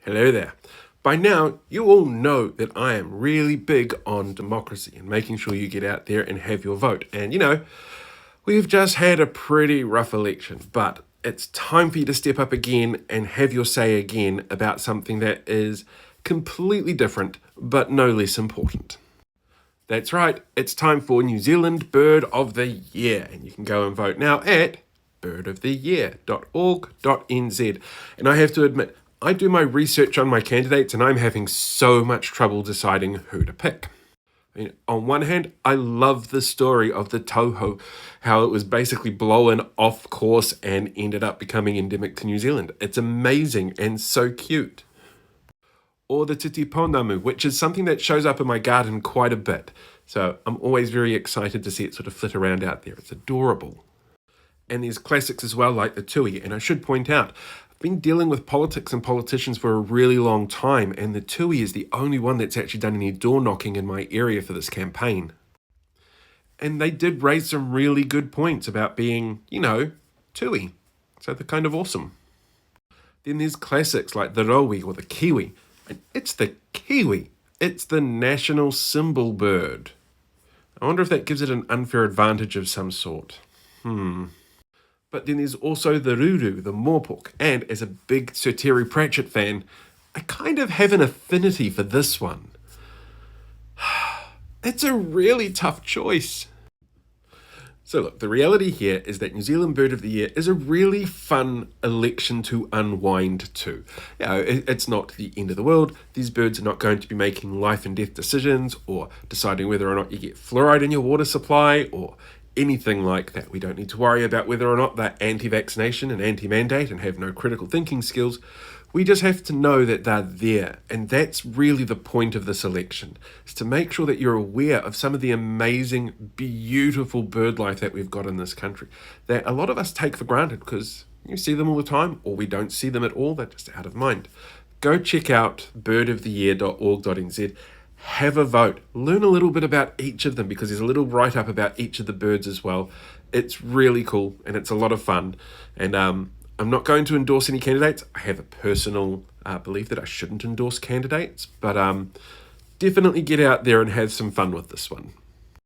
Hello there. By now, you all know that I am really big on democracy and making sure you get out there and have your vote. And we've just had a pretty rough election, but it's time for you to step up again and have your say again about something that is completely different, but no less important. That's right, it's time for New Zealand Bird of the Year, and you can go and vote now at birdoftheyear.org.nz. And I have to admit, I do my research on my candidates and I'm having so much trouble deciding who to pick. On one hand, I love the story of the toho, how it was basically blown off course and ended up becoming endemic to New Zealand. It's amazing and so cute. Or the titiponamu, which is something that shows up in my garden quite a bit. So I'm always very excited to see it sort of flit around out there. It's adorable. And there's classics as well, like the tui. And I should point out, I've been dealing with politics and politicians for a really long time, and the tui is the only one that's actually done any door knocking in my area for this campaign. And they did raise some really good points about being, tui. So they're kind of awesome. Then there's classics like the rowi or the kiwi. And it's the kiwi. It's the national symbol bird. I wonder if that gives it an unfair advantage of some sort. But then there's also the ruru, the moorpork, and as a big Sir Terry Pratchett fan, I kind of have an affinity for this one. It's a really tough choice. So look, the reality here is that New Zealand Bird of the Year is a really fun election to unwind to. It's not the end of the world. These birds are not going to be making life and death decisions or deciding whether or not you get fluoride in your water supply or anything like that. We don't need to worry about whether or not they're anti-vaccination and anti-mandate and have no critical thinking skills. We just have to know that they're there, and that's really the point of this election, is to make sure that you're aware of some of the amazing, beautiful bird life that we've got in this country, that a lot of us take for granted because you see them all the time, or we don't see them at all, they're just out of mind. Go check out birdoftheyear.org.nz. Have a vote. Learn a little bit about each of them because there's a little write-up about each of the birds as well. It's really cool and it's a lot of fun. And I'm not going to endorse any candidates. I have a personal belief that I shouldn't endorse candidates, but definitely get out there and have some fun with this one.